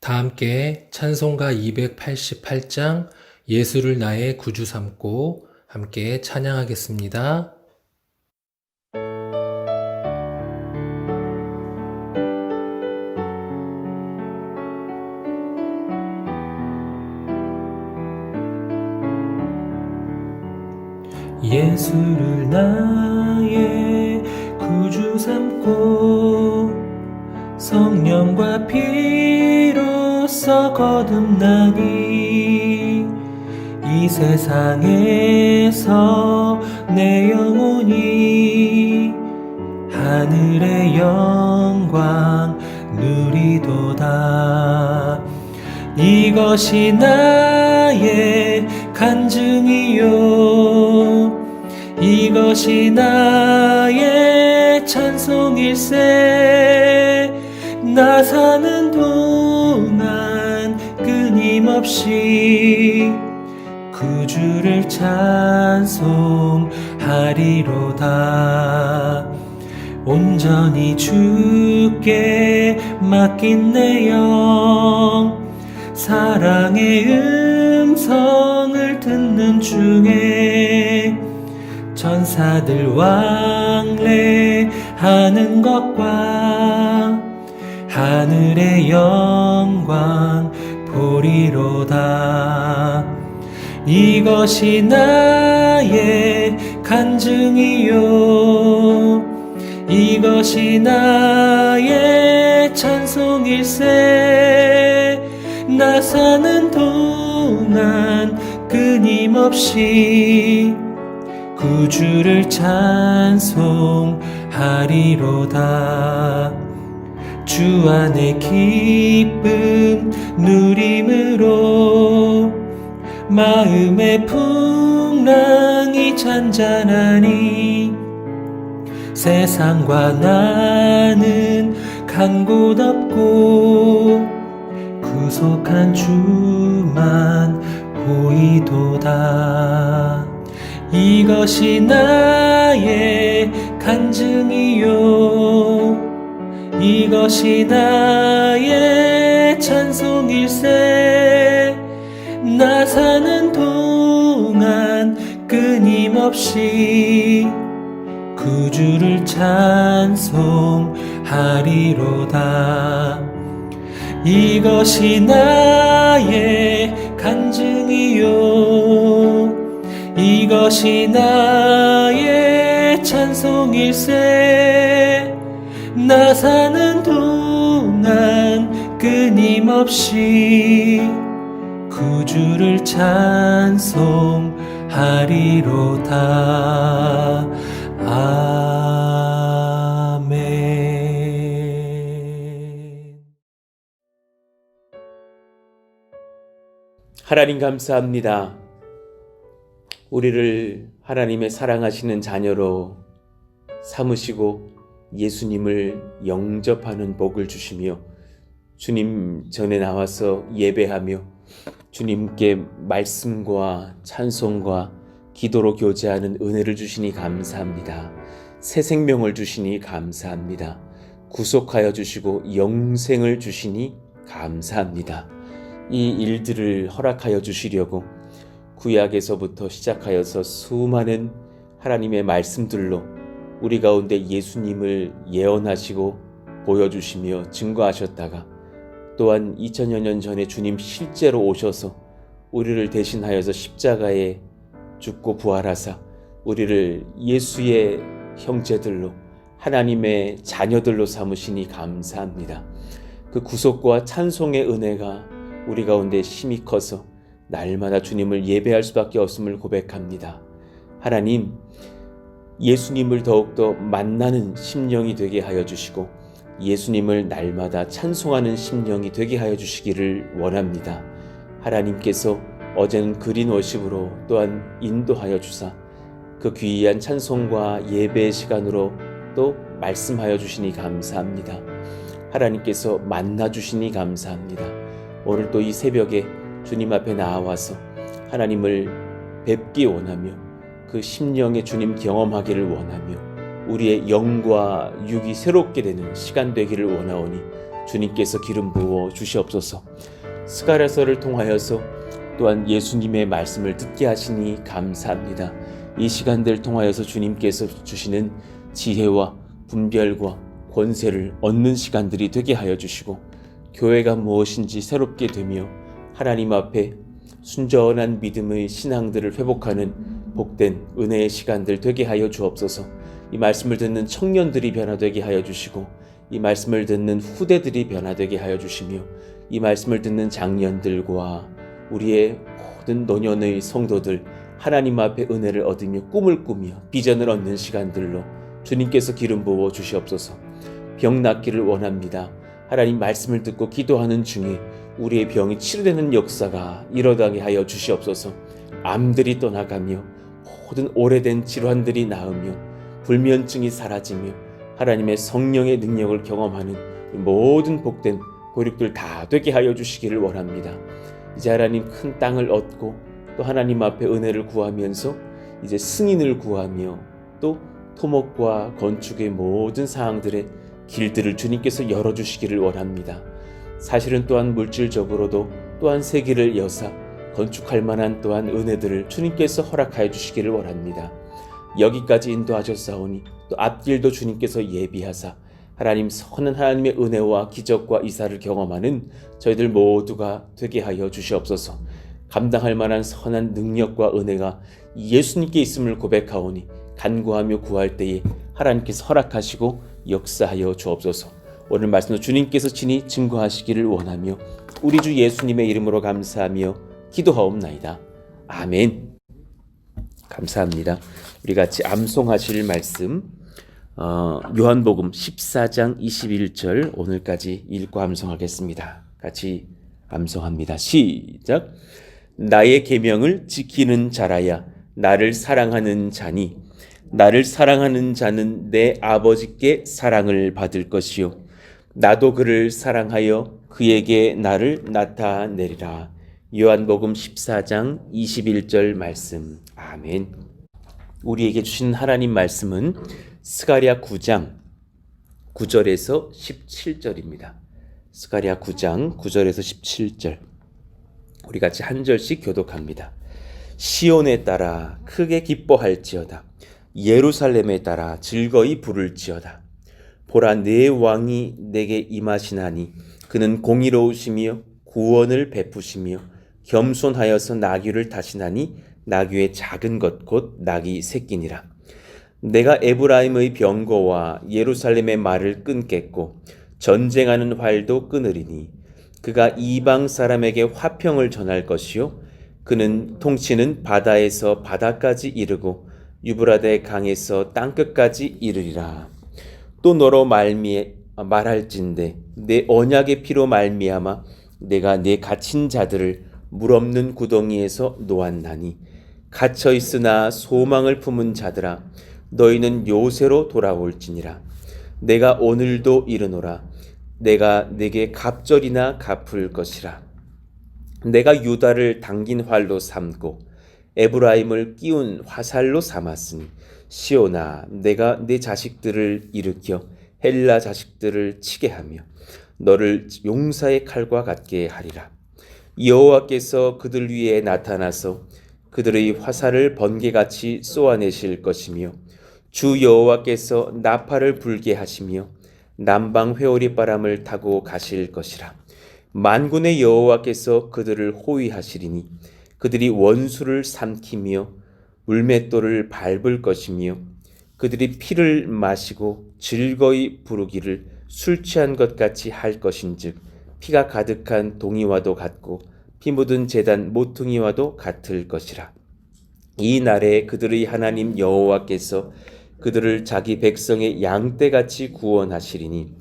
다 함께 찬송가 288장 예수를 나의 구주 삼고 함께 찬양하겠습니다. 예수를 나의 구주 삼고 성령과 피로써 거듭나니 이 세상에서 내 영혼이 하늘의 영광 누리도다. 이것이 나의 간증이요 이것이 나의 찬송일세. 나 사는 동안 끊임없이 구주를 찬송하리로다. 온전히 주께 맡긴 내 영 사랑의 음성을 듣는 중에 천사들 왕래하는 것과 하늘의 영광 보리로다. 이것이 나의 간증이요 이것이 나의 찬송일세. 나 사는 동안 끊임없이 구주를 찬송하리로다. 주 안의 기쁨 누림으로 마음의 풍랑이 잔잔하니 세상과 나는 간 곳 없고 구속한 주만 보이도다. 이것이 나의 간증이요 이것이 나의 찬송일세. 나 사는 동안 끊임없이 구주를 찬송하리로다. 이것이 나의 간증이요 이것이 나의 찬송일세. 나 사는 동안 끊임없이 구주를 찬송하리로다. 아멘. 하나님 감사합니다. 우리를 하나님의 사랑하시는 자녀로 삼으시고 예수님을 영접하는 복을 주시며 주님 전에 나와서 예배하며 주님께 말씀과 찬송과 기도로 교제하는 은혜를 주시니 감사합니다. 새 생명을 주시니 감사합니다. 구속하여 주시고 영생을 주시니 감사합니다. 이 일들을 허락하여 주시려고 구약에서부터 시작하여서 수많은 하나님의 말씀들로 우리 가운데 예수님을 예언하시고 보여주시며 증거하셨다가 또한 2000여 년 전에 주님 실제로 오셔서 우리를 대신하여서 십자가에 죽고 부활하사 우리를 예수의 형제들로 하나님의 자녀들로 삼으시니 감사합니다. 그 구속과 찬송의 은혜가 우리 가운데 힘이 커서 날마다 주님을 예배할 수밖에 없음을 고백합니다. 하나님, 예수님을 더욱더 만나는 심령이 되게 하여 주시고 예수님을 날마다 찬송하는 심령이 되게 하여 주시기를 원합니다. 하나님께서 어제는 그린 워십으로 또한 인도하여 주사 그 귀한 찬송과 예배의 시간으로 또 말씀하여 주시니 감사합니다. 하나님께서 만나 주시니 감사합니다. 오늘 또 이 새벽에 주님 앞에 나와서 하나님을 뵙기 원하며 그 심령의 주님 경험하기를 원하며 우리의 영과 육이 새롭게 되는 시간 되기를 원하오니 주님께서 기름 부어 주시옵소서. 스가랴서를 통하여서 또한 예수님의 말씀을 듣게 하시니 감사합니다. 이 시간들 통하여서 주님께서 주시는 지혜와 분별과 권세를 얻는 시간들이 되게 하여 주시고, 교회가 무엇인지 새롭게 되며 하나님 앞에 순전한 믿음의 신앙들을 회복하는 복된 은혜의 시간들 되게 하여 주옵소서. 이 말씀을 듣는 청년들이 변화되게 하여 주시고, 이 말씀을 듣는 후대들이 변화되게 하여 주시며, 이 말씀을 듣는 장년들과 우리의 모든 노년의 성도들 하나님 앞에 은혜를 얻으며 꿈을 꾸며 비전을 얻는 시간들로 주님께서 기름 부어 주시옵소서. 병 낫기를 원합니다. 하나님 말씀을 듣고 기도하는 중에 우리의 병이 치료되는 역사가 일어나게 하여 주시옵소서. 암들이 떠나가며 모든 오래된 질환들이 나으며 불면증이 사라지며 하나님의 성령의 능력을 경험하는 모든 복된 고륙들 다 되게 하여 주시기를 원합니다. 이제 하나님 큰 땅을 얻고 또 하나님 앞에 은혜를 구하면서 이제 승인을 구하며 또 토목과 건축의 모든 사항들의 길들을 주님께서 열어주시기를 원합니다. 사실은 또한 물질적으로도 또한 세기를 여사 건축할 만한 또한 은혜들을 주님께서 허락하여 주시기를 원합니다. 여기까지 인도하셨사오니 또 앞길도 주님께서 예비하사 하나님 선한 하나님의 은혜와 기적과 이사를 경험하는 저희들 모두가 되게 하여 주시옵소서. 감당할 만한 선한 능력과 은혜가 예수님께 있음을 고백하오니 간구하며 구할 때에 하나님께서 허락하시고 역사하여 주옵소서. 오늘 말씀도 주님께서 친히 증거하시기를 원하며 우리 주 예수님의 이름으로 감사하며 기도하옵나이다. 아멘. 감사합니다. 우리 같이 암송하실 말씀 요한복음 14장 21절 오늘까지 읽고 암송하겠습니다. 같이 암송합니다. 시작. 나의 계명을 지키는 자라야 나를 사랑하는 자니 나를 사랑하는 자는 내 아버지께 사랑을 받을 것이요 나도 그를 사랑하여 그에게 나를 나타내리라. 요한복음 14장 21절 말씀. 아멘. 우리에게 주신 하나님 말씀은 스가랴 9장 9절에서 17절입니다. 스가랴 9장 9절에서 17절. 우리 같이 한 절씩 교독합니다. 시온에 따라 크게 기뻐할지어다. 예루살렘에 따라 즐거이 부를지어다. 보라, 내 왕이 내게 임하시나니 그는 공의로우시며 구원을 베푸시며 겸손하여서 나귀를 타시나니 나귀의 작은 것 곧 나귀 새끼니라. 내가 에브라임의 병거와 예루살렘의 말을 끊겠고 전쟁하는 활도 끊으리니 그가 이방 사람에게 화평을 전할 것이요 그는 통치는 바다에서 바다까지 이르고 유브라데 강에서 땅끝까지 이르리라. 또 너로 말할진대 내 언약의 피로 말미암아 내가 내 갇힌 자들을 물 없는 구덩이에서 놓았나니 갇혀 있으나 소망을 품은 자들아 너희는 요새로 돌아올지니라. 내가 오늘도 이르노라. 내가 내게 갑절이나 갚을 것이라. 내가 유다를 당긴 활로 삼고 에브라임을 끼운 화살로 삼았으니 시온아 내가 내 자식들을 일으켜 헬라 자식들을 치게 하며 너를 용사의 칼과 같게 하리라. 여호와께서 그들 위에 나타나서 그들의 화살을 번개같이 쏘아내실 것이며 주 여호와께서 나팔을 불게 하시며 남방 회오리 바람을 타고 가실 것이라. 만군의 여호와께서 그들을 호위하시리니 그들이 원수를 삼키며 물맷돌을 밟을 것이며 그들이 피를 마시고 즐거이 부르기를 술 취한 것 같이 할 것인즉 피가 가득한 동이와도 같고 피 묻은 제단 모퉁이와도 같을 것이라. 이 날에 그들의 하나님 여호와께서 그들을 자기 백성의 양떼같이 구원하시리니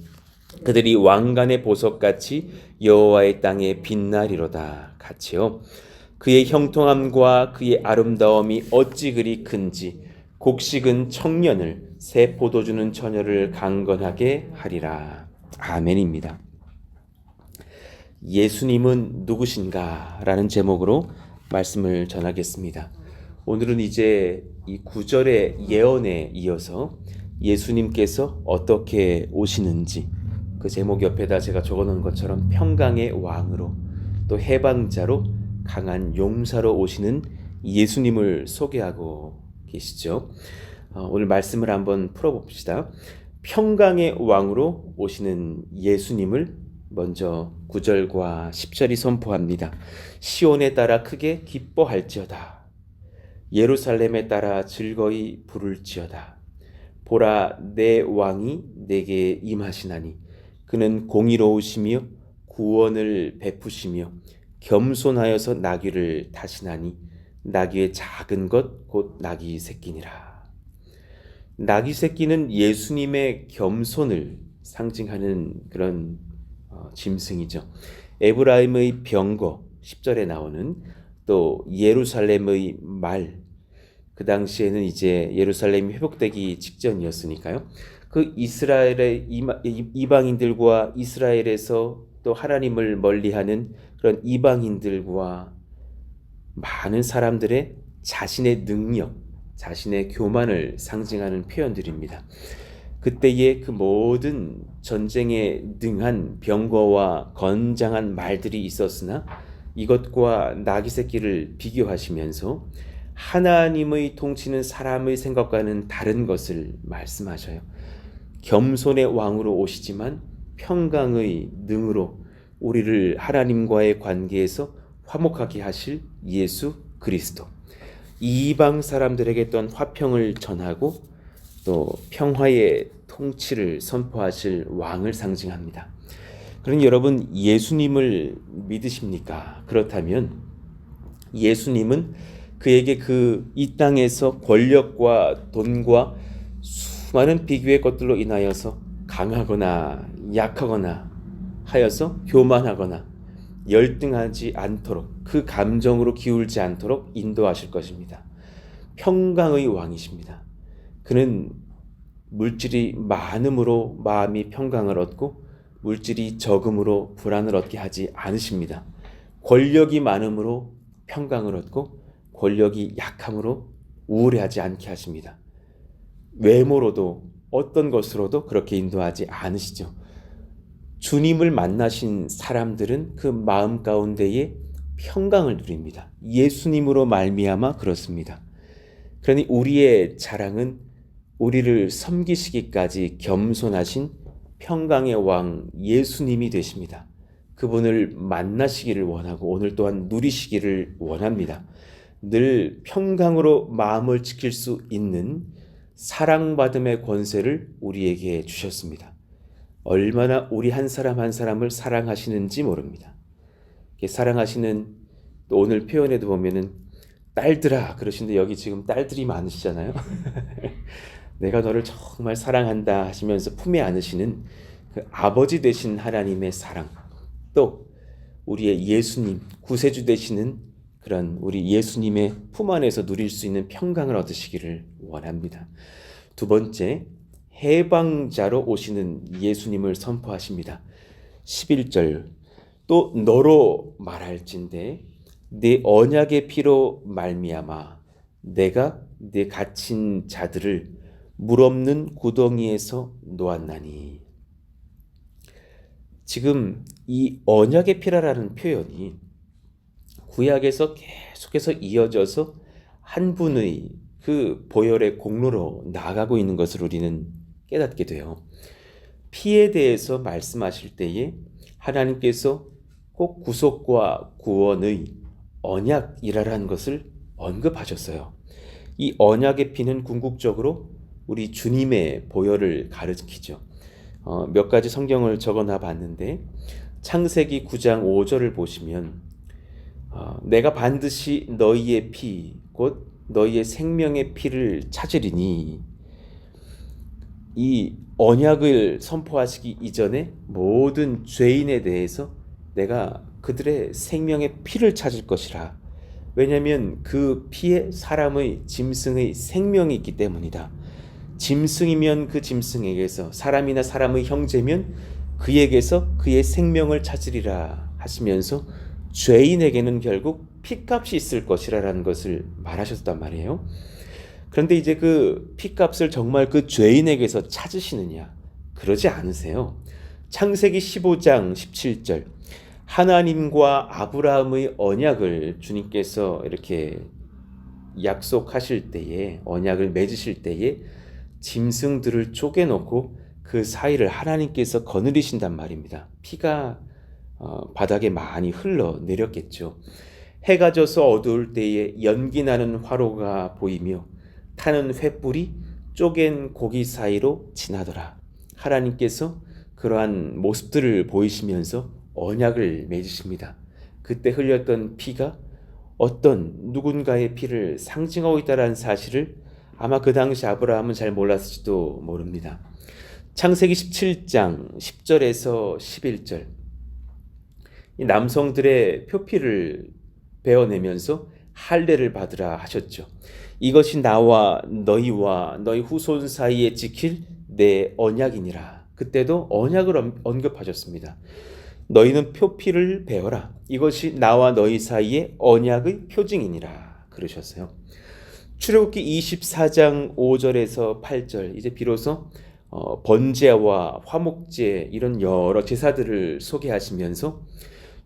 그들이 왕관의 보석같이 여호와의 땅에 빛나리로다. 같이요. 그의 형통함과 그의 아름다움이 어찌 그리 큰지 곡식은 청년을 새 포도주는 처녀를 강건하게 하리라. 아멘입니다. 예수님은 누구신가? 라는 제목으로 말씀을 전하겠습니다. 오늘은 이제 이 9절의 예언에 이어서 예수님께서 어떻게 오시는지 그 제목 옆에다 제가 적어놓은 것처럼 평강의 왕으로 또 해방자로 강한 용사로 오시는 예수님을 소개하고 계시죠. 오늘 말씀을 한번 풀어봅시다. 평강의 왕으로 오시는 예수님을 먼저 9절과 10절이 선포합니다. 시온에 따라 크게 기뻐할지어다. 예루살렘에 따라 즐거이 부를지어다. 보라, 내 왕이 내게 임하시나니 그는 공의로우시며 구원을 베푸시며 겸손하여서 나귀를 타시나니 나귀의 작은 것 곧 나귀 새끼니라. 나귀 새끼는 예수님의 겸손을 상징하는 그런 짐승이죠. 에브라임의 병거 10절에 나오는 또 예루살렘의 말, 그 당시에는 이제 예루살렘이 회복되기 직전이었으니까요. 그 이스라엘의 이방인들과 이스라엘에서 또 하나님을 멀리하는 그런 이방인들과 많은 사람들의 자신의 능력, 자신의 교만을 상징하는 표현들입니다. 그때의 그 모든 전쟁에 능한 병거와 건장한 말들이 있었으나 이것과 나귀 새끼를 비교하시면서 하나님의 통치는 사람의 생각과는 다른 것을 말씀하셔요. 겸손의 왕으로 오시지만 평강의 능으로 우리를 하나님과의 관계에서 화목하게 하실 예수 그리스도. 이방 사람들에게 또한 화평을 전하고 또 평화의 통치를 선포하실 왕을 상징합니다. 그러니 여러분, 예수님을 믿으십니까? 그렇다면 예수님은 그에게 이 땅에서 권력과 돈과 수많은 비교의 것들로 인하여서 강하거나 약하거나 하여서 교만하거나 열등하지 않도록, 그 감정으로 기울지 않도록 인도하실 것입니다. 평강의 왕이십니다. 그는 물질이 많음으로 마음이 평강을 얻고 물질이 적음으로 불안을 얻게 하지 않으십니다. 권력이 많음으로 평강을 얻고 권력이 약함으로 우울해하지 않게 하십니다. 외모로도 어떤 것으로도 그렇게 인도하지 않으시죠. 주님을 만나신 사람들은 그 마음 가운데에 평강을 누립니다. 예수님으로 말미암아 그렇습니다. 그러니 우리의 자랑은 우리를 섬기시기까지 겸손하신 평강의 왕 예수님이 되십니다. 그분을 만나시기를 원하고 오늘 또한 누리시기를 원합니다. 늘 평강으로 마음을 지킬 수 있는 사랑받음의 권세를 우리에게 주셨습니다. 얼마나 우리 한 사람 한 사람을 사랑하시는지 모릅니다. 사랑하시는, 또 오늘 표현에도 보면은 딸들아 그러시는데 여기 지금 딸들이 많으시잖아요. 내가 너를 정말 사랑한다 하시면서 품에 안으시는 그 아버지 되신 하나님의 사랑, 또 우리의 예수님 구세주 되시는 그런 우리 예수님의 품 안에서 누릴 수 있는 평강을 얻으시기를 원합니다. 두 번째, 해방자로 오시는 예수님을 선포하십니다. 11절, 또 너로 말할진대 네 언약의 피로 말미암아 내가 네 갇힌 자들을 물 없는 구덩이에서 놓았나니. 지금 이 언약의 피라라는 표현이 구약에서 계속해서 이어져서 한 분의 그 보혈의 공로로 나아가고 있는 것을 우리는 깨닫게 돼요. 피에 대해서 말씀하실 때에 하나님께서 꼭 구속과 구원의 언약이라는 것을 언급하셨어요. 이 언약의 피는 궁극적으로 우리 주님의 보혈을 가리키죠. 몇 가지 성경을 적어놔 봤는데 창세기 9장 5절을 보시면 내가 반드시 너희의 피, 곧 너희의 생명의 피를 찾으리니, 이 언약을 선포하시기 이전에 모든 죄인에 대해서 내가 그들의 생명의 피를 찾을 것이라. 왜냐하면 그 피에 사람의 짐승의 생명이 있기 때문이다. 짐승이면 그 짐승에게서, 사람이나 사람의 형제면 그에게서 그의 생명을 찾으리라 하시면서 죄인에게는 결국 피값이 있을 것이라는 것을 말하셨단 말이에요. 그런데 이제 그 피값을 정말 그 죄인에게서 찾으시느냐? 그러지 않으세요. 창세기 15장 17절 하나님과 아브라함의 언약을 주님께서 이렇게 약속하실 때에 언약을 맺으실 때에 짐승들을 쪼개놓고 그 사이를 하나님께서 거느리신단 말입니다. 피가 바닥에 많이 흘러내렸겠죠. 해가 져서 어두울 때에 연기 나는 화로가 보이며 타는 횃불이 쪼갠 고기 사이로 지나더라. 하나님께서 그러한 모습들을 보이시면서 언약을 맺으십니다. 그때 흘렸던 피가 어떤 누군가의 피를 상징하고 있다는 사실을 아마 그 당시 아브라함은 잘 몰랐을지도 모릅니다. 창세기 17장 10절에서 11절 이 남성들의 표피를 베어내면서 할례를 받으라 하셨죠. 이것이 나와 너희와 너희 후손 사이에 지킬 내 언약이니라. 그때도 언약을 언급하셨습니다. 너희는 표피를 베어라. 이것이 나와 너희 사이의 언약의 표징이니라 그러셨어요. 출애굽기 24장 5절에서 8절 이제 비로소 번제와 화목제 이런 여러 제사들을 소개하시면서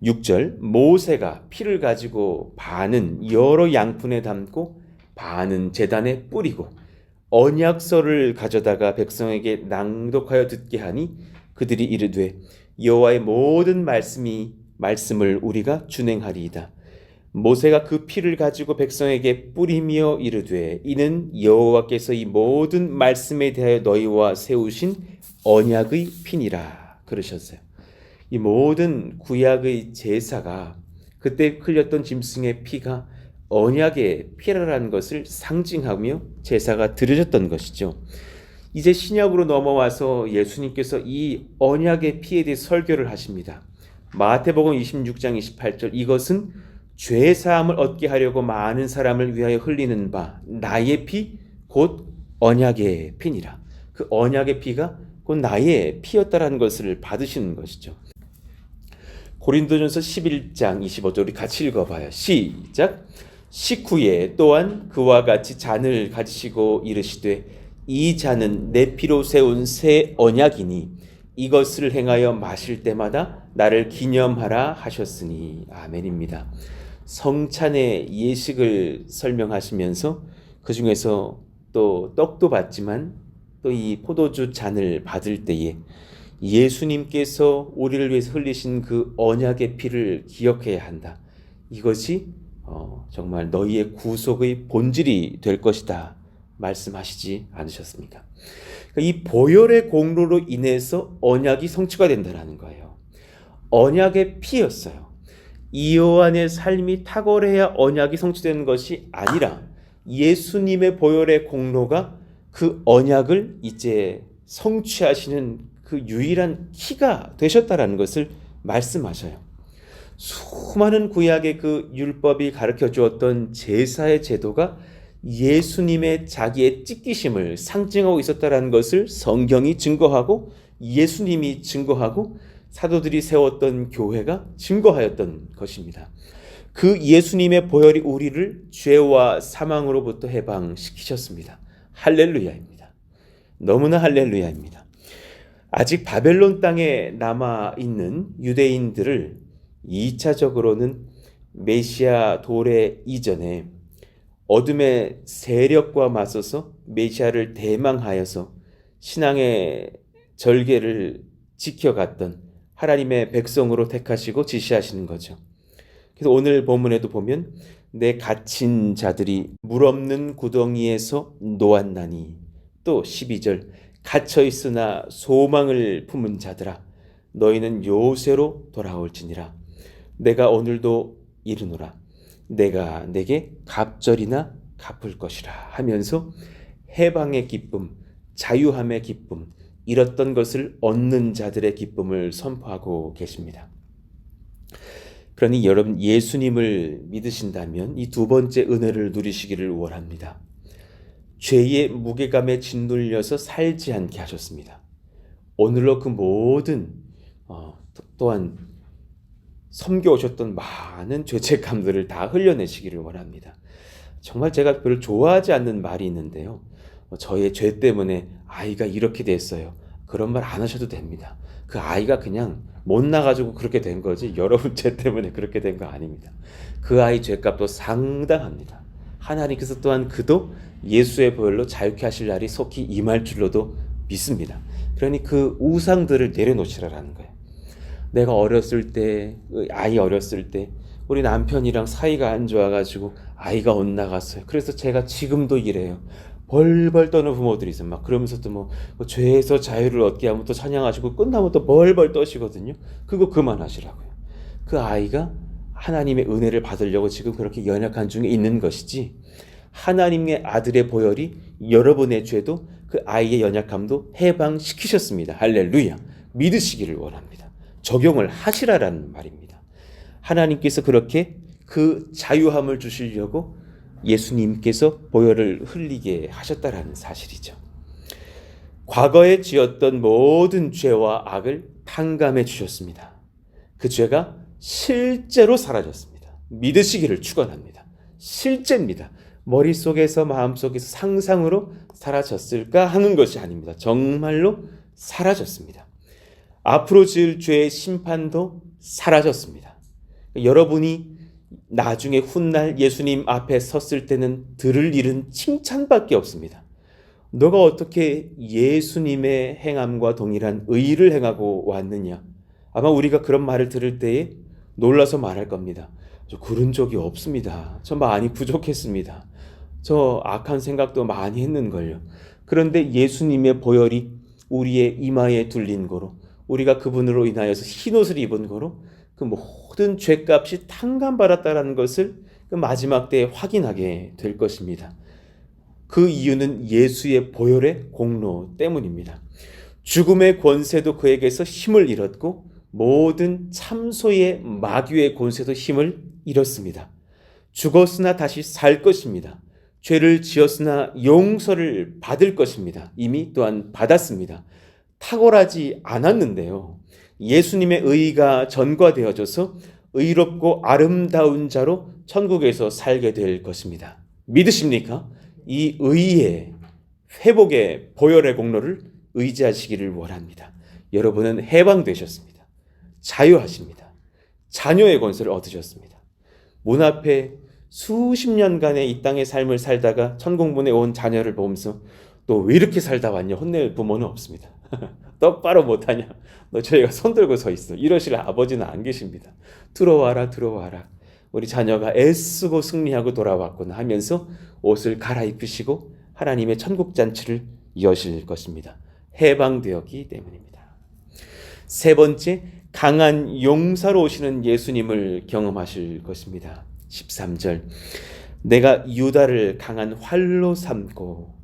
6절 모세가 피를 가지고 반은 여러 양푼에 담고 반은 제단에 뿌리고 언약서를 가져다가 백성에게 낭독하여 듣게 하니 그들이 이르되 여호와의 모든 말씀을 우리가 준행하리이다. 모세가 그 피를 가지고 백성에게 뿌리며 이르되 이는 여호와께서 이 모든 말씀에 대하여 너희와 세우신 언약의 피니라 그러셨어요. 이 모든 구약의 제사가 그때 흘렸던 짐승의 피가 언약의 피라라는 것을 상징하며 제사가 드려졌던 것이죠. 이제 신약으로 넘어와서 예수님께서 이 언약의 피에 대해 설교를 하십니다. 마태복음 26장 28절 이것은 죄 사함을 얻게 하려고 많은 사람을 위하여 흘리는 바 나의 피 곧 언약의 피니라. 그 언약의 피가 곧 나의 피였다라는 것을 받으시는 것이죠. 고린도전서 11장 25절 우리 같이 읽어봐요. 시작. 식후에 또한 그와 같이 잔을 가지시고 이르시되 이 잔은 내 피로 세운 새 언약이니 이것을 행하여 마실 때마다 나를 기념하라 하셨으니 아멘입니다. 성찬의 예식을 설명하시면서 그 중에서 또 떡도 받지만 또 이 포도주 잔을 받을 때에 예수님께서 우리를 위해서 흘리신 그 언약의 피를 기억해야 한다. 이것이 정말 너희의 구속의 본질이 될 것이다 말씀하시지 않으셨습니까? 이 보혈의 공로로 인해서 언약이 성취가 된다는 거예요. 언약의 피였어요. 이요한의 삶이 탁월해야 언약이 성취되는 것이 아니라 예수님의 보혈의 공로가 그 언약을 이제 성취하시는 그 유일한 키가 되셨다라는 것을 말씀하셔요. 수많은 구약의 그 율법이 가르쳐 주었던 제사의 제도가 예수님의 자기의 찢기심을 상징하고 있었다라는 것을 성경이 증거하고 예수님이 증거하고 사도들이 세웠던 교회가 증거하였던 것입니다. 그 예수님의 보혈이 우리를 죄와 사망으로부터 해방시키셨습니다. 할렐루야입니다. 너무나 할렐루야입니다. 아직 바벨론 땅에 남아있는 유대인들을 2차적으로는 메시아 도래 이전에 어둠의 세력과 맞서서 메시아를 대망하여서 신앙의 절개를 지켜갔던 하나님의 백성으로 택하시고 지시하시는 거죠. 그래서 오늘 본문에도 보면 내 갇힌 자들이 물 없는 구덩이에서 놓았나니 또 12절 갇혀 있으나 소망을 품은 자들아 너희는 요새로 돌아올지니라 내가 오늘도 이르노라 내가 내게 갑절이나 갚을 것이라 하면서 해방의 기쁨, 자유함의 기쁨, 잃었던 것을 얻는 자들의 기쁨을 선포하고 계십니다. 그러니 여러분 예수님을 믿으신다면 이 두 번째 은혜를 누리시기를 원합니다. 죄의 무게감에 짓눌려서 살지 않게 하셨습니다. 오늘로 그 모든 또한 섬겨오셨던 많은 죄책감들을 다 흘려내시기를 원합니다. 정말 제가 별로 좋아하지 않는 말이 있는데요. 저의 죄 때문에 아이가 이렇게 됐어요. 그런 말 안 하셔도 됩니다. 그 아이가 그냥 못 나가지고 그렇게 된 거지 여러분 죄 때문에 그렇게 된 거 아닙니다. 그 아이 죄값도 상당합니다. 하나님께서 또한 그도 예수의 보혈로 자유케 하실 날이 속히 임할 줄로도 믿습니다. 그러니 그 우상들을 내려놓으시라라는 거예요. 내가 어렸을 때, 아이 어렸을 때 우리 남편이랑 사이가 안 좋아가지고 아이가 엇나갔어요. 그래서 제가 지금도 이래요. 벌벌 떠는 부모들이 있어요. 막 그러면서 또 뭐 죄에서 자유를 얻게 하면 또 찬양하시고 끝나면 또 벌벌 떠시거든요. 그거 그만하시라고요. 그 아이가 하나님의 은혜를 받으려고 지금 그렇게 연약한 중에 있는 것이지, 하나님의 아들의 보혈이 여러분의 죄도 그 아이의 연약함도 해방시키셨습니다. 할렐루야. 믿으시기를 원합니다. 적용을 하시라라는 말입니다. 하나님께서 그렇게 그 자유함을 주시려고 예수님께서 보혈을 흘리게 하셨다라는 사실이죠. 과거에 지었던 모든 죄와 악을 탕감해 주셨습니다. 그 죄가 실제로 사라졌습니다. 믿으시기를 축원합니다. 실제입니다. 머릿속에서 마음속에서 상상으로 사라졌을까 하는 것이 아닙니다. 정말로 사라졌습니다. 앞으로 지을 죄의 심판도 사라졌습니다. 여러분이 나중에 훗날 예수님 앞에 섰을 때는 들을 일은 칭찬밖에 없습니다. 너가 어떻게 예수님의 행함과 동일한 의를 행하고 왔느냐? 아마 우리가 그런 말을 들을 때에 놀라서 말할 겁니다. 저 그런 적이 없습니다. 저 많이 부족했습니다. 저 악한 생각도 많이 했는걸요. 그런데 예수님의 보혈이 우리의 이마에 둘린 거로, 우리가 그분으로 인하여서 흰옷을 입은 거로 그 모든 죄값이 탕감받았다는 것을 그 마지막 때에 확인하게 될 것입니다. 그 이유는 예수의 보혈의 공로 때문입니다. 죽음의 권세도 그에게서 힘을 잃었고 모든 참소의 마귀의 권세도 힘을 잃었습니다. 죽었으나 다시 살 것입니다. 죄를 지었으나 용서를 받을 것입니다. 이미 또한 받았습니다. 탁월하지 않았는데요. 예수님의 의가 전과되어져서 의롭고 아름다운 자로 천국에서 살게 될 것입니다. 믿으십니까? 이 의의 회복의 보혈의 공로를 의지하시기를 원합니다. 여러분은 해방되셨습니다. 자유하십니다. 자녀의 권세를 얻으셨습니다. 문 앞에 수십 년간의 이 땅의 삶을 살다가 천국문에 온 자녀를 보면서 너 왜 이렇게 살다 왔냐 혼낼 부모는 없습니다. 똑바로 못하냐? 너 저희가 손들고 서 있어. 이러실 아버지는 안 계십니다. 들어와라 들어와라. 우리 자녀가 애쓰고 승리하고 돌아왔구나 하면서 옷을 갈아입히시고 하나님의 천국잔치를 여실 것입니다. 해방되었기 때문입니다. 세 번째, 강한 용사로 오시는 예수님을 경험하실 것입니다. 13절, 내가 유다를 강한 활로 삼고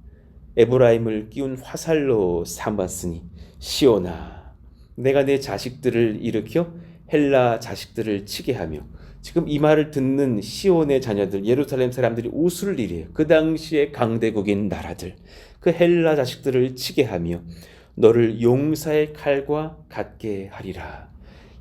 에브라임을 끼운 화살로 삼았으니 시온아, 내가 내 자식들을 일으켜 헬라 자식들을 치게 하며, 지금 이 말을 듣는 시온의 자녀들, 예루살렘 사람들이 웃을 일이에요. 그 당시에 강대국인 나라들, 그 헬라 자식들을 치게 하며 너를 용사의 칼과 같게 하리라.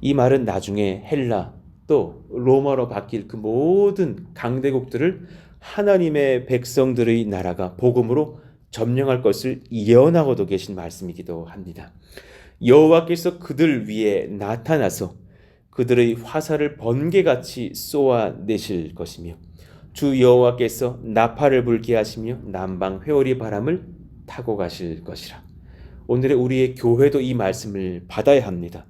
이 말은 나중에 헬라 또 로마로 바뀔 그 모든 강대국들을 하나님의 백성들의 나라가 복음으로 점령할 것을 예언하고도 계신 말씀이기도 합니다. 여호와께서 그들 위에 나타나서 그들의 화살을 번개같이 쏘아내실 것이며 주 여호와께서 나팔을 불게 하시며 남방 회오리 바람을 타고 가실 것이라. 오늘의 우리의 교회도 이 말씀을 받아야 합니다.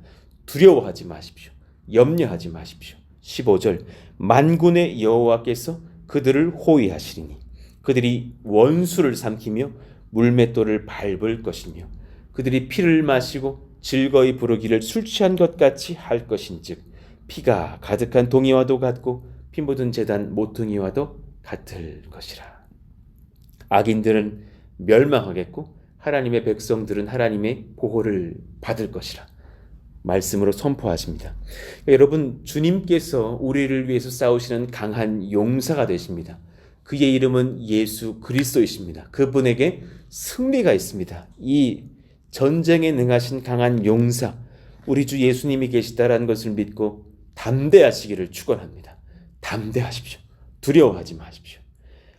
두려워하지 마십시오. 염려하지 마십시오. 15절, 만군의 여호와께서 그들을 호위하시리니 그들이 원수를 삼키며 물맷돌을 밟을 것이며 그들이 피를 마시고 즐거이 부르기를 술 취한 것 같이 할 것인즉 피가 가득한 동이와도 같고 피 묻은 제단 모퉁이와도 같을 것이라. 악인들은 멸망하겠고 하나님의 백성들은 하나님의 보호를 받을 것이라 말씀으로 선포하십니다. 여러분, 주님께서 우리를 위해서 싸우시는 강한 용사가 되십니다. 그의 이름은 예수 그리스도이십니다. 그분에게 승리가 있습니다. 이 전쟁에 능하신 강한 용사, 우리 주 예수님이 계시다라는 것을 믿고 담대하시기를 축원합니다. 담대하십시오. 두려워하지 마십시오.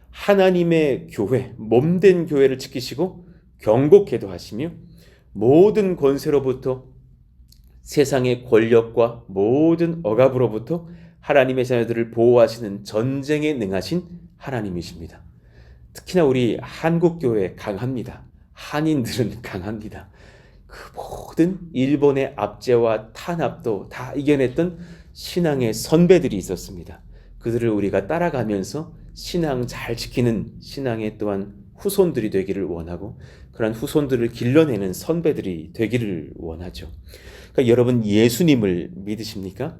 하나님의 교회, 몸된 교회를 지키시고 경고케도 하시며 모든 권세로부터, 세상의 권력과 모든 억압으로부터 하나님의 자녀들을 보호하시는 전쟁에 능하신 하나님이십니다. 특히나 우리 한국교회 강합니다. 한인들은 강합니다. 그 모든 일본의 압제와 탄압도 다 이겨냈던 신앙의 선배들이 있었습니다. 그들을 우리가 따라가면서 신앙 잘 지키는 신앙의 또한 후손들이 되기를 원하고, 그런 후손들을 길러내는 선배들이 되기를 원하죠. 그러니까 여러분, 예수님을 믿으십니까?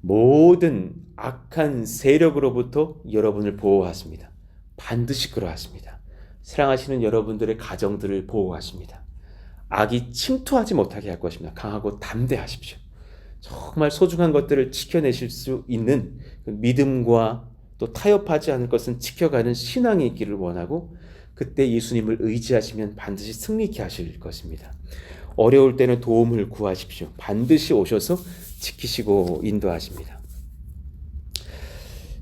모든 악한 세력으로부터 여러분을 보호하십니다. 반드시 그러하십니다. 사랑하시는 여러분들의 가정들을 보호하십니다. 악이 침투하지 못하게 할 것입니다. 강하고 담대하십시오. 정말 소중한 것들을 지켜내실 수 있는 그 믿음과 또 타협하지 않을 것은 지켜가는 신앙이 있기를 원하고, 그때 예수님을 의지하시면 반드시 승리케 하실 것입니다. 어려울 때는 도움을 구하십시오. 반드시 오셔서 지키시고 인도하십니다.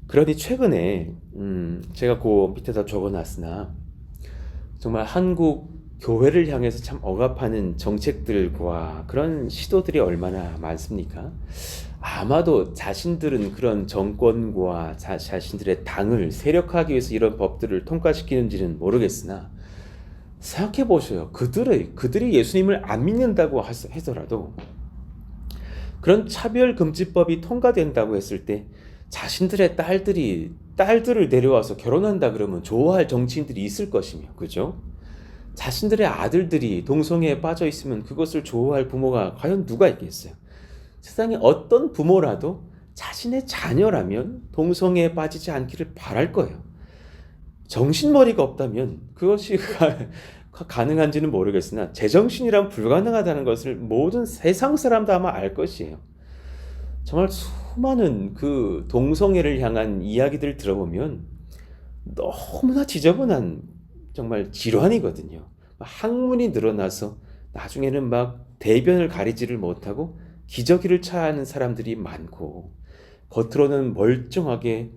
그러니 최근에 제가 그 밑에다 적어놨으나 정말 한국 교회를 향해서 참 억압하는 정책들과 그런 시도들이 얼마나 많습니까? 아마도 자신들은 그런 정권과 자신들의 당을 세력화하기 위해서 이런 법들을 통과시키는지는 모르겠으나, 생각해 보셔요. 그들이 예수님을 안 믿는다고 하더라도 그런 차별금지법이 통과된다고 했을 때 자신들의 딸들을 데려와서 결혼한다 그러면 좋아할 정치인들이 있을 것이며, 그죠? 자신들의 아들들이 동성애에 빠져 있으면 그것을 좋아할 부모가 과연 누가 있겠어요? 세상에 어떤 부모라도 자신의 자녀라면 동성애에 빠지지 않기를 바랄 거예요. 정신머리가 없다면 그것이 가능한지는 모르겠으나 제정신이란 불가능하다는 것을 모든 세상 사람도 아마 알 것이에요. 정말 수많은 그 동성애를 향한 이야기들 들어보면 너무나 지저분한 정말 질환이거든요. 학문이 늘어나서 나중에는 막 대변을 가리지를 못하고 기저귀를 차야 하는 사람들이 많고, 겉으로는 멀쩡하게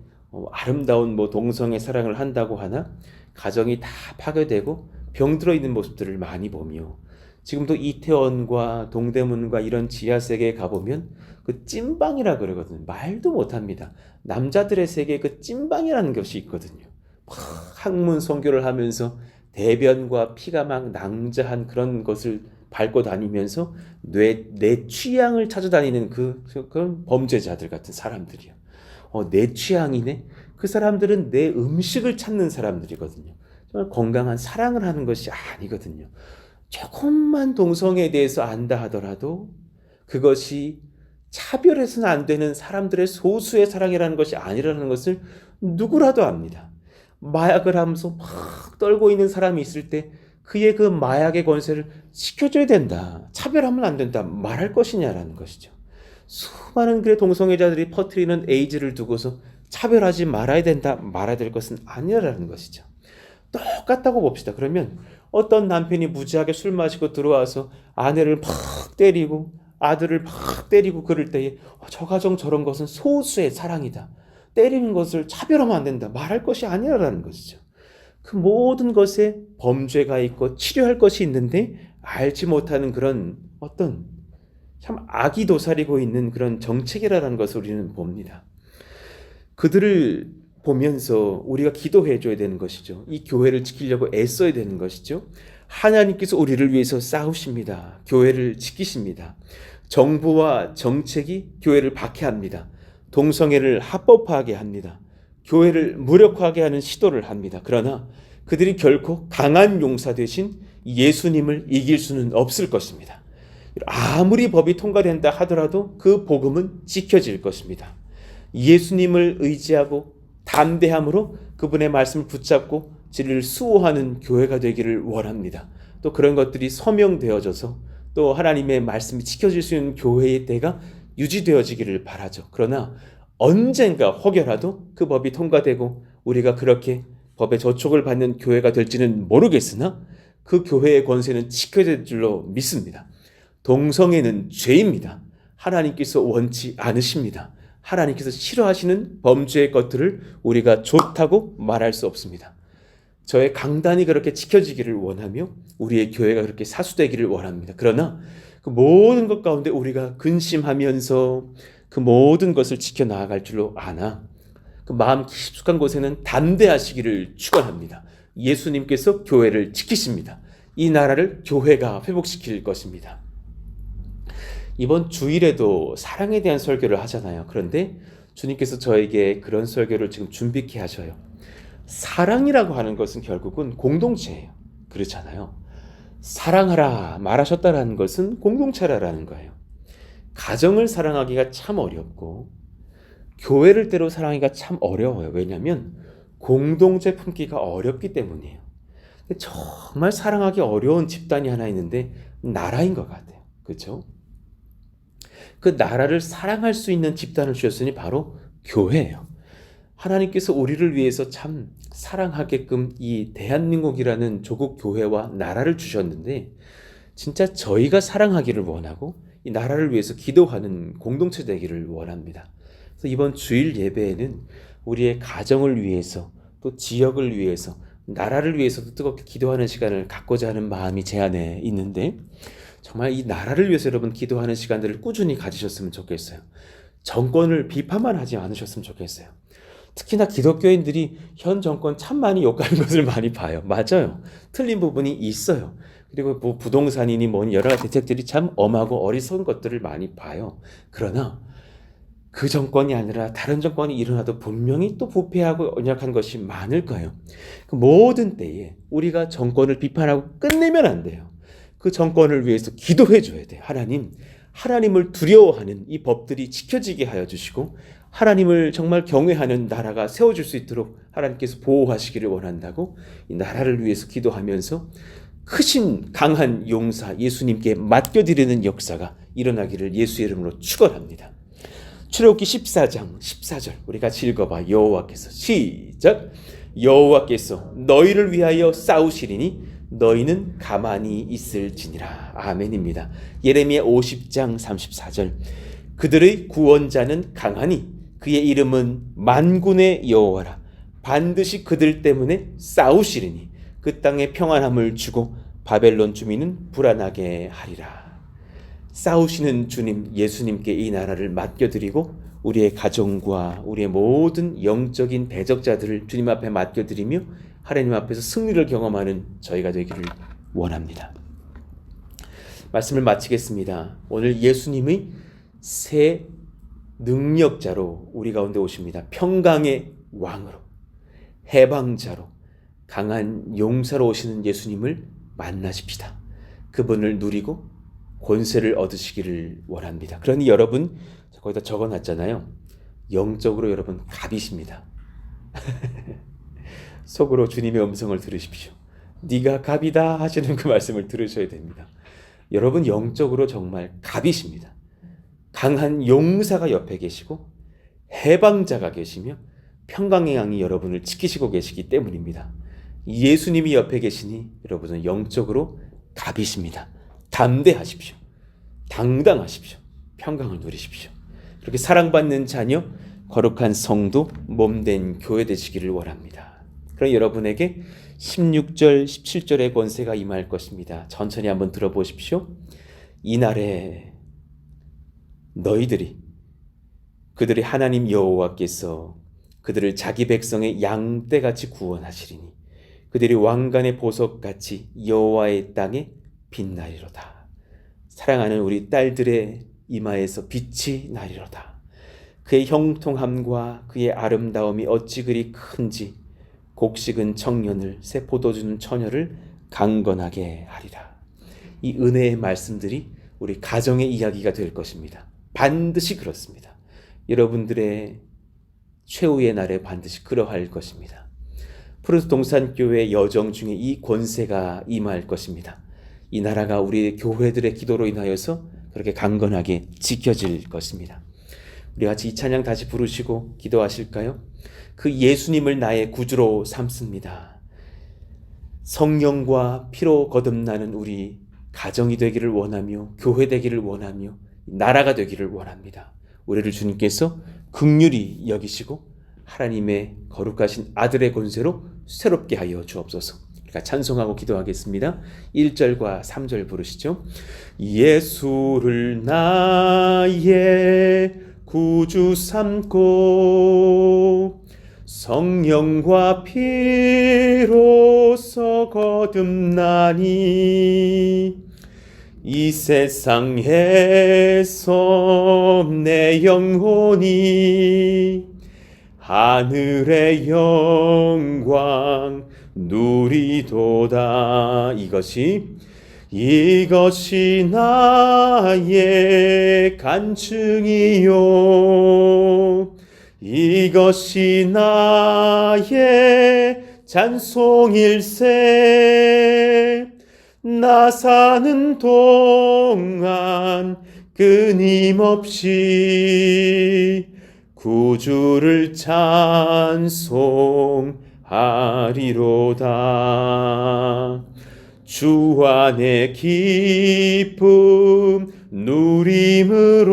아름다운 동성애 사랑을 한다고 하나 가정이 다 파괴되고 병들어 있는 모습들을 많이 보며, 지금도 이태원과 동대문과 이런 지하세계에 가보면 그 찐방이라 그러거든요. 말도 못합니다. 남자들의 세계에 그 찐방이라는 것이 있거든요. 막 학문 선교를 하면서 대변과 피가 막 낭자한 그런 것을 밟고 다니면서 내 취향을 찾아다니는 그런 범죄자들 같은 사람들이요. 내 취향이네? 그 사람들은 내 음식을 찾는 사람들이거든요. 정말 건강한 사랑을 하는 것이 아니거든요. 조금만 동성애에 대해서 안다 하더라도 그것이 차별해서는 안 되는 사람들의 소수의 사랑이라는 것이 아니라는 것을 누구라도 압니다. 마약을 하면서 막 떨고 있는 사람이 있을 때 그의 그 마약의 권세를 지켜줘야 된다, 차별하면 안 된다 말할 것이냐라는 것이죠. 수많은 그의 동성애자들이 퍼뜨리는 에이즈를 두고서 차별하지 말아야 된다, 말아야 될 것은 아니라는 것이죠. 똑같다고 봅시다. 그러면 어떤 남편이 무지하게 술 마시고 들어와서 아내를 막 때리고 아들을 막 때리고 그럴 때에 저 가정 저런 것은 소수의 사랑이다, 때리는 것을 차별하면 안 된다 말할 것이 아니라는 것이죠. 그 모든 것에 범죄가 있고 치료할 것이 있는데 알지 못하는 그런 어떤 참 악이 도사리고 있는 그런 정책이라는 것을 우리는 봅니다. 그들을 보면서 우리가 기도해 줘야 되는 것이죠. 이 교회를 지키려고 애써야 되는 것이죠. 하나님께서 우리를 위해서 싸우십니다. 교회를 지키십니다. 정부와 정책이 교회를 박해합니다. 동성애를 합법화하게 합니다. 교회를 무력화하게 하는 시도를 합니다. 그러나 그들이 결코 강한 용사 대신 예수님을 이길 수는 없을 것입니다. 아무리 법이 통과된다 하더라도 그 복음은 지켜질 것입니다. 예수님을 의지하고 담대함으로 그분의 말씀을 붙잡고 진리를 수호하는 교회가 되기를 원합니다. 또 그런 것들이 서명되어져서 또 하나님의 말씀이 지켜질 수 있는 교회의 때가 유지되어지기를 바라죠. 그러나 언젠가 혹여라도 그 법이 통과되고 우리가 그렇게 법의 저촉을 받는 교회가 될지는 모르겠으나 그 교회의 권세는 지켜질 줄로 믿습니다. 동성애는 죄입니다. 하나님께서 원치 않으십니다. 하나님께서 싫어하시는 범죄의 것들을 우리가 좋다고 말할 수 없습니다. 저의 강단이 그렇게 지켜지기를 원하며 우리의 교회가 그렇게 사수되기를 원합니다. 그러나 그 모든 것 가운데 우리가 근심하면서 그 모든 것을 지켜나갈 줄로 아나 그 마음 깊숙한 곳에는 담대하시기를 축원합니다. 예수님께서 교회를 지키십니다. 이 나라를 교회가 회복시킬 것입니다. 이번 주일에도 사랑에 대한 설교를 하잖아요. 그런데 주님께서 저에게 그런 설교를 지금 준비케 하셔요. 사랑이라고 하는 것은 결국은 공동체예요. 그렇잖아요. 사랑하라 말하셨다라는 것은 공동체라는 거예요. 가정을 사랑하기가 참 어렵고 교회를 때로 사랑하기가 참 어려워요. 왜냐하면 공동체 품기가 어렵기 때문이에요. 정말 사랑하기 어려운 집단이 하나 있는데 나라인 것 같아요. 그렇죠? 그 나라를 사랑할 수 있는 집단을 주셨으니 바로 교회예요. 하나님께서 우리를 위해서 참 사랑하게끔 이 대한민국이라는 조국 교회와 나라를 주셨는데 진짜 저희가 사랑하기를 원하고 이 나라를 위해서 기도하는 공동체 되기를 원합니다. 그래서 이번 주일 예배에는 우리의 가정을 위해서 또 지역을 위해서 나라를 위해서도 뜨겁게 기도하는 시간을 갖고자 하는 마음이 제 안에 있는데 정말 이 나라를 위해서 여러분 기도하는 시간들을 꾸준히 가지셨으면 좋겠어요. 정권을 비판만 하지 않으셨으면 좋겠어요. 특히나 기독교인들이 현 정권 참 많이 욕하는 것을 많이 봐요. 맞아요. 틀린 부분이 있어요. 그리고 뭐 부동산이니 뭐니 여러 가지 대책들이 참 엄하고 어리석은 것들을 많이 봐요. 그러나 그 정권이 아니라 다른 정권이 일어나도 분명히 또 부패하고 연약한 것이 많을 거예요. 그 모든 때에 우리가 정권을 비판하고 끝내면 안 돼요. 그 정권을 위해서 기도해 줘야 돼요. 하나님을 두려워하는 이 법들이 지켜지게 하여 주시고 하나님을 정말 경외하는 나라가 세워질 수 있도록 하나님께서 보호하시기를 원한다고 이 나라를 위해서 기도하면서 크신 강한 용사 예수님께 맡겨드리는 역사가 일어나기를 예수의 이름으로 축원합니다. 출애굽기 14장 14절 우리 같이 읽어봐. 여호와께서 시작. 여호와께서 너희를 위하여 싸우시리니 너희는 가만히 있을지니라. 아멘입니다. 예레미야 50장 34절 그들의 구원자는 강하니 그의 이름은 만군의 여호와라. 반드시 그들 때문에 싸우시리니 그 땅에 평안함을 주고 바벨론 주민은 불안하게 하리라. 싸우시는 주님 예수님께 이 나라를 맡겨드리고 우리의 가정과 우리의 모든 영적인 대적자들을 주님 앞에 맡겨드리며 하나님 앞에서 승리를 경험하는 저희가 되기를 원합니다. 말씀을 마치겠습니다. 오늘 예수님의 새 능력자로 우리 가운데 오십니다. 평강의 왕으로 해방자로 강한 용사로 오시는 예수님을 만나십시다. 그분을 누리고 권세를 얻으시기를 원합니다. 그러니 여러분 거기다 적어놨잖아요. 영적으로 여러분 갑이십니다. 속으로 주님의 음성을 들으십시오. 네가 갑이다 하시는 그 말씀을 들으셔야 됩니다. 여러분 영적으로 정말 갑이십니다. 강한 용사가 옆에 계시고 해방자가 계시며 평강의 양이 여러분을 지키시고 계시기 때문입니다. 예수님이 옆에 계시니 여러분은 영적으로 갑이십니다. 담대하십시오. 당당하십시오. 평강을 누리십시오. 그렇게 사랑받는 자녀, 거룩한 성도, 몸된 교회 되시기를 원합니다. 그럼 여러분에게 16절, 17절의 권세가 임할 것입니다. 천천히 한번 들어보십시오. 이날에 너희들이 그들의 하나님 여호와께서 그들을 자기 백성의 양떼같이 구원하시리니 그들이 왕관의 보석같이 여호와의 땅에 빛나리로다. 사랑하는 우리 딸들의 이마에서 빛이 나리로다. 그의 형통함과 그의 아름다움이 어찌 그리 큰지 곡식은 청년을 새 포도주는 처녀를 강건하게 하리라. 이 은혜의 말씀들이 우리 가정의 이야기가 될 것입니다. 반드시 그렇습니다. 여러분들의 최후의 날에 반드시 그러할 것입니다. 푸르스 동산교회 여정 중에 이 권세가 임할 것입니다. 이 나라가 우리 교회들의 기도로 인하여서 그렇게 강건하게 지켜질 것입니다. 우리 같이 이 찬양 다시 부르시고 기도하실까요? 그 예수님을 나의 구주로 삼습니다. 성령과 피로 거듭나는 우리 가정이 되기를 원하며 교회 되기를 원하며 나라가 되기를 원합니다. 우리를 주님께서 긍휼히 여기시고 하나님의 거룩하신 아들의 권세로 새롭게 하여 주옵소서. 그러니까 찬송하고 기도하겠습니다. 1절과 3절 부르시죠. 예수를 나의 구주 삼고 성령과 피로써 거듭나니 이 세상에서 내 영혼이 하늘의 영광 누리도다. 이것이 나의 간증이요 이것이 나의 찬송일세. 나 사는 동안 끊임없이 구주를 찬송하리로다. 주 안의 기쁨 누림으로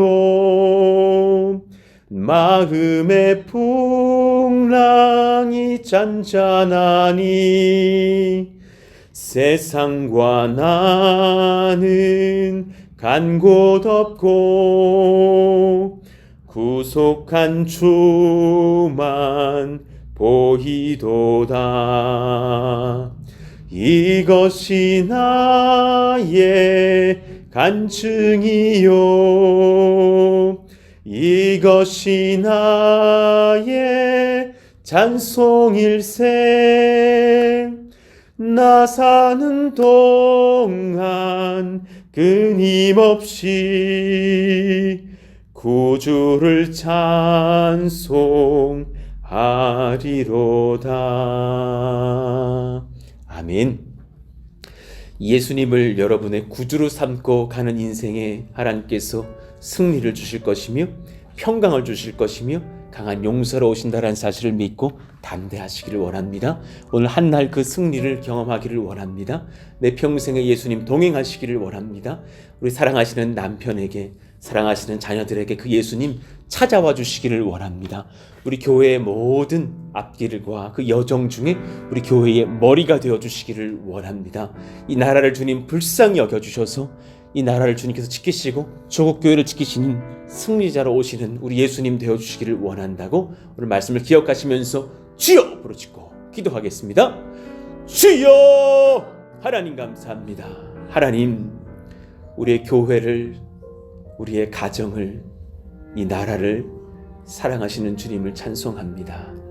마음의 풍랑이 잔잔하니 세상과 나는 간 곳 없고 구속한 주만 보이도다. 이것이 나의 간증이요 이것이 나의 찬송일세. 나 사는 동안 끊임없이 구주를 찬송하리로다. 아멘. 예수님을 여러분의 구주로 삼고 가는 인생에 하나님께서 승리를 주실 것이며 평강을 주실 것이며 강한 용서로 오신다는 사실을 믿고 담대하시기를 원합니다. 오늘 한날 그 승리를 경험하기를 원합니다. 내 평생에 예수님 동행하시기를 원합니다. 우리 사랑하시는 남편에게, 사랑하시는 자녀들에게 그 예수님 찾아와 주시기를 원합니다. 우리 교회의 모든 앞길과 그 여정 중에 우리 교회의 머리가 되어 주시기를 원합니다. 이 나라를 주님 불쌍히 여겨주셔서 이 나라를 주님께서 지키시고 조국교회를 지키시는 승리자로 오시는 우리 예수님 되어주시기를 원한다고 오늘 말씀을 기억하시면서 주여 부르짖고 기도하겠습니다. 주여! 하나님 감사합니다. 하나님, 우리의 교회를, 우리의 가정을, 이 나라를 사랑하시는 주님을 찬송합니다.